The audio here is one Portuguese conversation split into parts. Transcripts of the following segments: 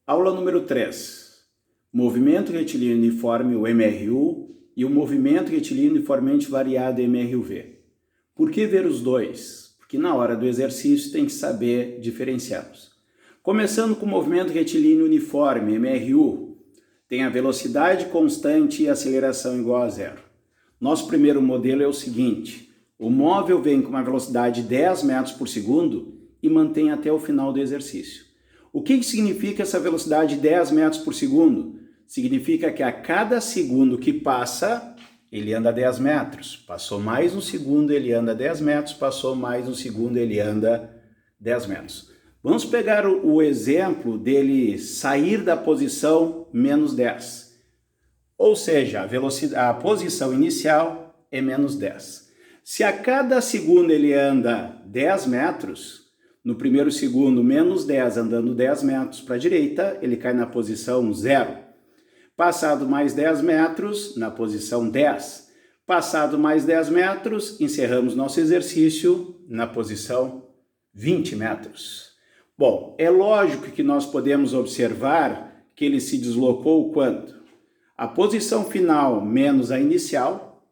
Aula número 3. Movimento retilíneo uniforme, o MRU, e o movimento retilíneo uniformemente variado, MRUV. Por que ver os dois? Porque na hora do exercício tem que saber diferenciá-los. Começando com o movimento retilíneo uniforme, MRU, tem a velocidade constante e a aceleração igual a zero. Nosso primeiro modelo é o seguinte: o móvel vem com uma velocidade de 10 metros por segundo e mantém até o final do exercício. O que significa essa velocidade de 10 metros por segundo? Significa que a cada segundo que passa, ele anda 10 metros. Passou mais um segundo, ele anda 10 metros. Passou mais um segundo, ele anda 10 metros. Vamos pegar o exemplo dele sair da posição menos 10. Ou seja, a posição inicial é menos 10. Se a cada segundo ele anda 10 metros, no primeiro segundo, menos 10 andando 10 metros para a direita, ele cai na posição 0. Passado mais 10 metros, na posição 10. Passado mais 10 metros, encerramos nosso exercício na posição 20 metros. Bom, é lógico que nós podemos observar que ele se deslocou quanto? A posição final menos a inicial,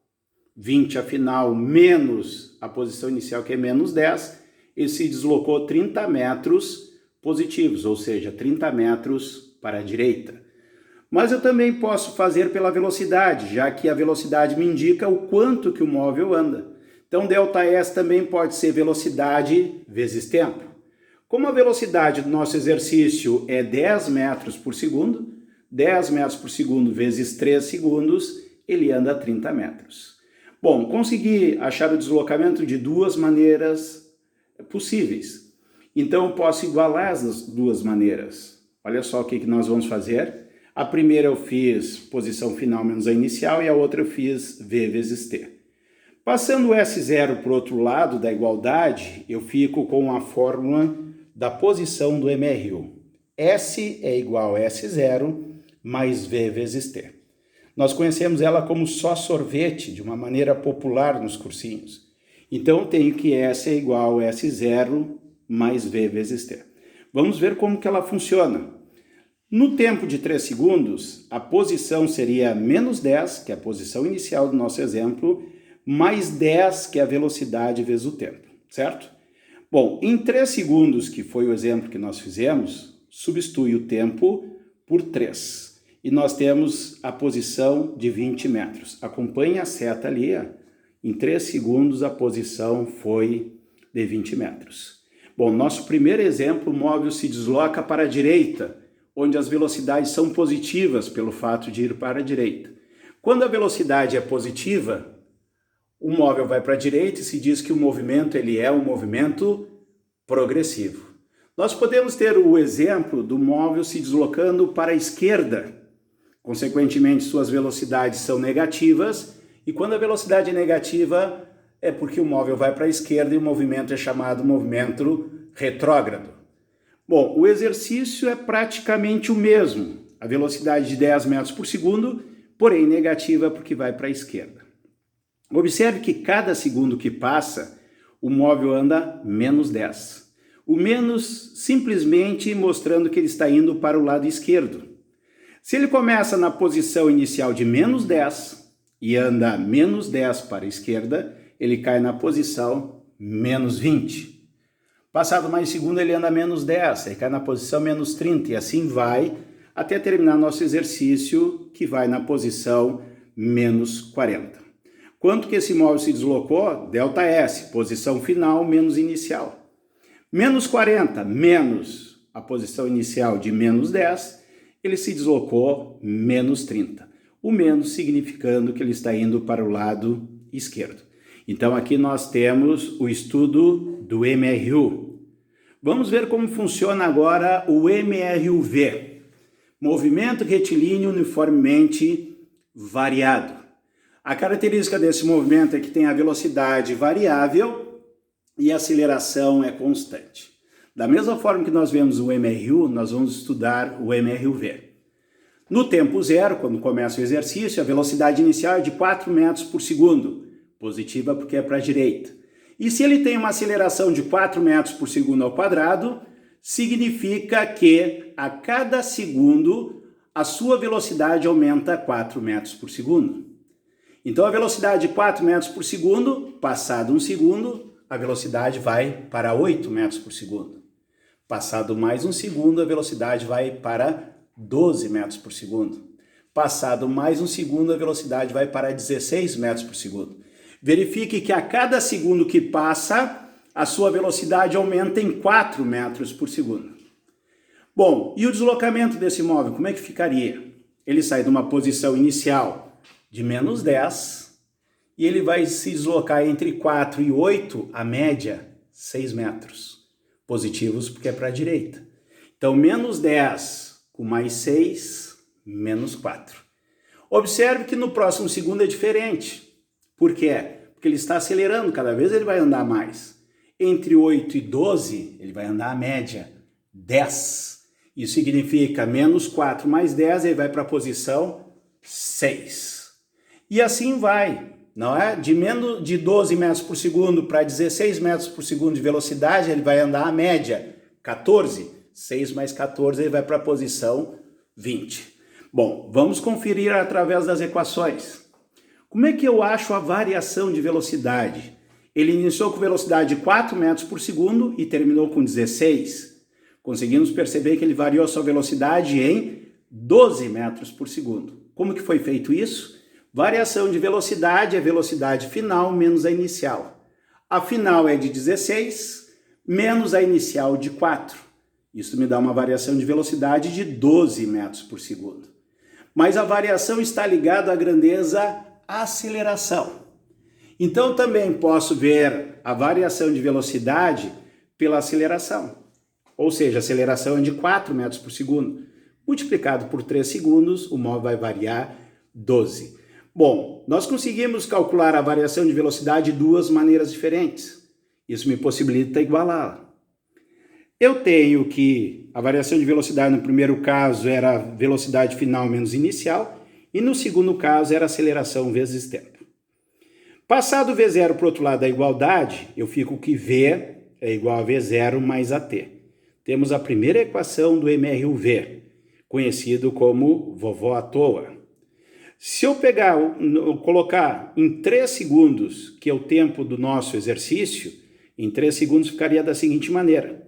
20 a final menos a posição inicial que é menos 10, ele se deslocou 30 metros positivos, ou seja, 30 metros para a direita. Mas eu também posso fazer pela velocidade, já que a velocidade me indica o quanto que o móvel anda. Então, ΔS também pode ser velocidade vezes tempo. Como a velocidade do nosso exercício é 10 metros por segundo, 10 metros por segundo vezes 3 segundos, ele anda 30 metros. Bom, consegui achar o deslocamento de duas maneiras possíveis. Então, eu posso igualar as duas maneiras. Olha só o que nós vamos fazer. A primeira eu fiz posição final menos a inicial e a outra eu fiz V vezes T. Passando o S0 para o outro lado da igualdade, eu fico com a fórmula da posição do MRU. S é igual a S0 mais V vezes T. Nós conhecemos ela como só sorvete, de uma maneira popular nos cursinhos. Então, eu tenho que S é igual a S0 mais V vezes T. Vamos ver como que ela funciona. No tempo de 3 segundos, a posição seria menos 10, que é a posição inicial do nosso exemplo, mais 10, que é a velocidade vezes o tempo, certo? Bom, em 3 segundos, que foi o exemplo que nós fizemos, substitui o tempo por 3. E nós temos a posição de 20 metros. Acompanhe a seta ali, ó. Em 3 segundos, a posição foi de 20 metros. Bom, nosso primeiro exemplo, o móvel se desloca para a direita, onde as velocidades são positivas pelo fato de ir para a direita. Quando a velocidade é positiva, o móvel vai para a direita e se diz que o movimento ele é um movimento progressivo. Nós podemos ter o exemplo do móvel se deslocando para a esquerda. Consequentemente, suas velocidades são negativas. E quando a velocidade é negativa, é porque o móvel vai para a esquerda e o movimento é chamado movimento retrógrado. Bom, o exercício é praticamente o mesmo. A velocidade de 10 metros por segundo, porém negativa porque vai para a esquerda. Observe que cada segundo que passa, o móvel anda menos 10. O menos simplesmente mostrando que ele está indo para o lado esquerdo. Se ele começa na posição inicial de menos 10, e anda menos 10 para a esquerda, ele cai na posição menos 20. Passado mais segundo, ele anda menos 10, ele cai na posição menos 30, e assim vai até terminar nosso exercício, que vai na posição menos 40. Quanto que esse móvel se deslocou? ΔS, posição final menos inicial. Menos 40 menos a posição inicial de menos 10, ele se deslocou menos 30. O menos significando que ele está indo para o lado esquerdo. Então, aqui nós temos o estudo do MRU. Vamos ver como funciona agora o MRUV. Movimento retilíneo uniformemente variado. A característica desse movimento é que tem a velocidade variável e a aceleração é constante. Da mesma forma que nós vemos o MRU, nós vamos estudar o MRUV. No tempo zero, quando começa o exercício, a velocidade inicial é de 4 metros por segundo, positiva porque é para a direita. E se ele tem uma aceleração de 4 metros por segundo ao quadrado, significa que a cada segundo a sua velocidade aumenta 4 metros por segundo. Então a velocidade de 4 metros por segundo, passado um segundo, a velocidade vai para 8 metros por segundo. Passado mais um segundo, a velocidade vai para 12 metros por segundo. Passado mais um segundo, a velocidade vai para 16 metros por segundo. Verifique que a cada segundo que passa, a sua velocidade aumenta em 4 metros por segundo. Bom, e o deslocamento desse móvel, como é que ficaria? Ele sai de uma posição inicial de menos 10 e ele vai se deslocar entre 4 e 8, a média, 6 metros. Positivos porque é para a direita. Então, menos 10 com mais 6, menos 4. Observe que no próximo segundo é diferente. Por quê? Porque ele está acelerando, cada vez ele vai andar mais. Entre 8 e 12, ele vai andar a média, 10. Isso significa menos 4 mais 10, ele vai para a posição 6. E assim vai, não é? De 12 metros por segundo para 16 metros por segundo de velocidade, ele vai andar a média, 14. 6 mais 14, ele vai para a posição 20. Bom, vamos conferir através das equações. Como é que eu acho a variação de velocidade? Ele iniciou com velocidade de 4 metros por segundo e terminou com 16. Conseguimos perceber que ele variou a sua velocidade em 12 metros por segundo. Como que foi feito isso? Variação de velocidade é a velocidade final menos a inicial. A final é de 16 menos a inicial de 4. Isso me dá uma variação de velocidade de 12 metros por segundo. Mas a variação está ligada à grandeza aceleração. Então também posso ver a variação de velocidade pela aceleração. Ou seja, a aceleração é de 4 metros por segundo. Multiplicado por 3 segundos, o móvel vai variar 12. Bom, nós conseguimos calcular a variação de velocidade de duas maneiras diferentes. Isso me possibilita igualá-la. Eu tenho que a variação de velocidade no primeiro caso era velocidade final menos inicial e no segundo caso era aceleração vezes tempo. Passado o V0 para o outro lado da igualdade, eu fico que V é igual a V0 mais AT. Temos a primeira equação do MRUV, conhecido como vovó à toa. Se eu colocar em 3 segundos, que é o tempo do nosso exercício, em 3 segundos ficaria da seguinte maneira.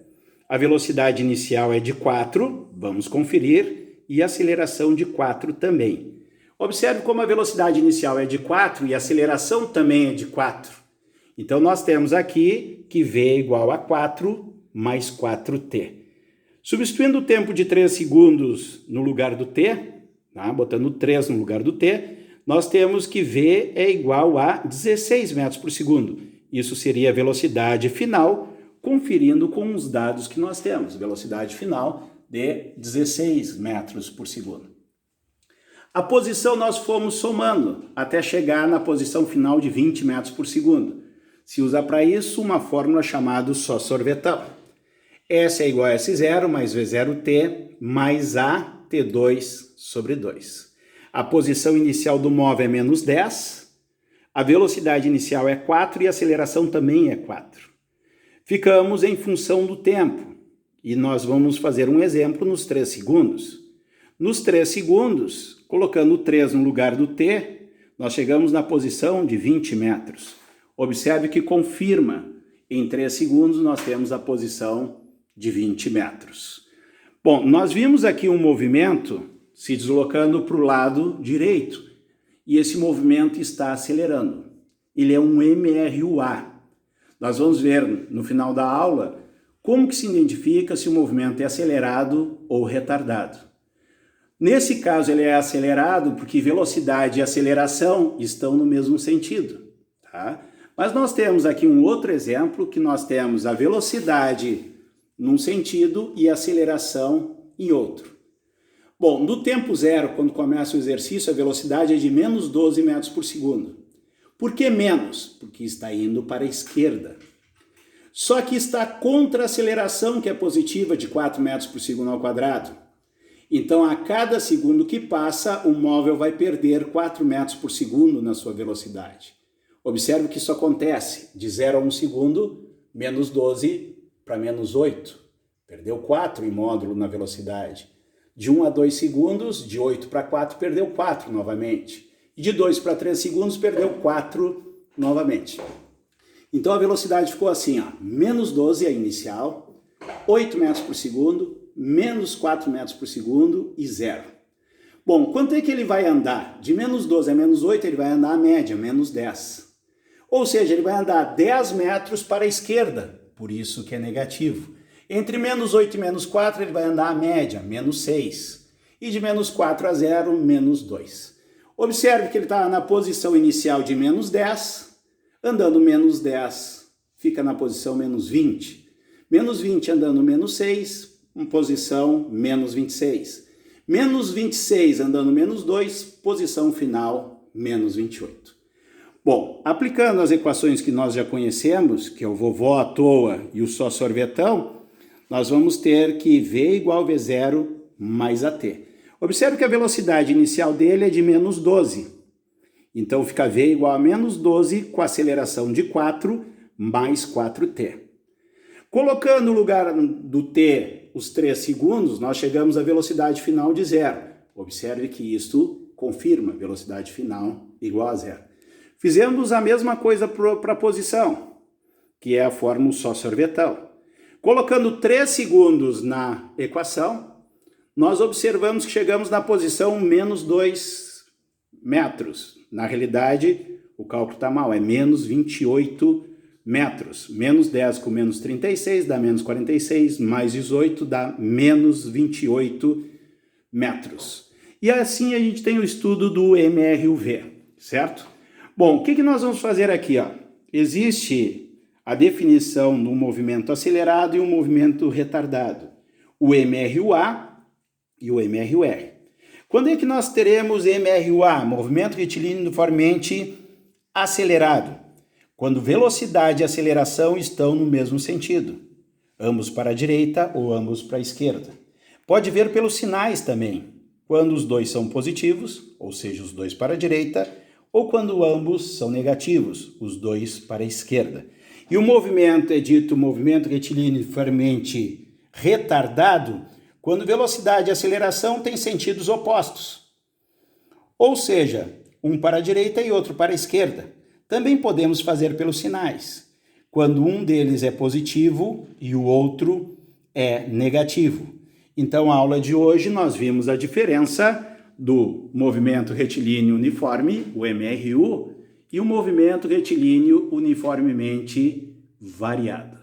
A velocidade inicial é de 4, vamos conferir, e a aceleração de 4 também. Observe como a velocidade inicial é de 4 e a aceleração também é de 4. Então nós temos aqui que V é igual a 4 mais 4t. Substituindo o tempo de 3 segundos no lugar do t, tá? Botando 3 no lugar do t, nós temos que V é igual a 16 metros por segundo. Isso seria a velocidade final, conferindo com os dados que nós temos. Velocidade final de 16 metros por segundo. A posição nós fomos somando até chegar na posição final de 20 metros por segundo. Se usa para isso uma fórmula chamada só sorvetão. S é igual a S0 mais V0t mais A T2 sobre 2. A posição inicial do móvel é menos 10, a velocidade inicial é 4 e a aceleração também é 4. Ficamos em função do tempo e nós vamos fazer um exemplo nos 3 segundos. Nos 3 segundos, colocando o 3 no lugar do t, nós chegamos na posição de 20 metros. Observe que confirma, em 3 segundos nós temos a posição de 20 metros. Bom, nós vimos aqui um movimento se deslocando para o lado direito e esse movimento está acelerando. Ele é um MRUA. Nós vamos ver no final da aula como que se identifica se o movimento é acelerado ou retardado. Nesse caso ele é acelerado porque velocidade e aceleração estão no mesmo sentido, tá? Mas nós temos aqui um outro exemplo que nós temos a velocidade num sentido e a aceleração em outro. Bom, no tempo zero, quando começa o exercício, a velocidade é de menos 12 metros por segundo. Por que menos? Porque está indo para a esquerda. Só que está contra a aceleração, que é positiva, de 4 metros por segundo ao quadrado. Então, a cada segundo que passa, o móvel vai perder 4 metros por segundo na sua velocidade. Observe que isso acontece de 0 a 1 segundo, menos 12 para menos 8. perdeu 4 em módulo na velocidade. De 1 a 2 segundos, de 8 para 4, perdeu 4 novamente. E de 2 para 3 segundos, perdeu 4 novamente. Então a velocidade ficou assim, ó, menos 12 a inicial, 8 metros por segundo, menos 4 metros por segundo e 0. Bom, quanto é que ele vai andar? De menos 12 a menos 8, ele vai andar a média, menos 10. Ou seja, ele vai andar 10 metros para a esquerda, por isso que é negativo. Entre menos 8 e menos 4, ele vai andar a média, menos 6. E de menos 4 a 0, menos 2. Observe que ele está na posição inicial de menos 10, andando menos 10, fica na posição menos 20. Menos 20 andando menos 6, em posição menos 26. Menos 26 andando menos 2, posição final menos 28. Bom, aplicando as equações que nós já conhecemos, que é o vovó à toa e o só sorvetão, nós vamos ter que V igual a V0 mais AT. Observe que a velocidade inicial dele é de menos 12. Então fica V igual a menos 12 com aceleração de 4 mais 4t. Colocando no lugar do t os 3 segundos, nós chegamos à velocidade final de 0. Observe que isto confirma velocidade final igual a 0. Fizemos a mesma coisa para a posição, que é a fórmula só sorvetão. Colocando 3 segundos na equação, nós observamos que chegamos na posição menos 2 metros. Na realidade, o cálculo está mal, é menos 28 metros. Menos 10 com menos 36 dá menos 46, mais 18 dá menos 28 metros. E assim a gente tem o estudo do MRUV, certo? Bom, o que nós vamos fazer aqui? Ó? Existe a definição de um movimento acelerado e um movimento retardado. O MRUA e o MRUR. Quando é que nós teremos MRUA, movimento retilíneo uniformemente acelerado? Quando velocidade e aceleração estão no mesmo sentido, ambos para a direita ou ambos para a esquerda. Pode ver pelos sinais também, quando os dois são positivos, ou seja, os dois para a direita, ou quando ambos são negativos, os dois para a esquerda. E o movimento é dito movimento retilíneo uniformemente retardado, quando velocidade e aceleração têm sentidos opostos. Ou seja, um para a direita e outro para a esquerda. Também podemos fazer pelos sinais, quando um deles é positivo e o outro é negativo. Então, a aula de hoje nós vimos a diferença do movimento retilíneo uniforme, o MRU, e o movimento retilíneo uniformemente variado.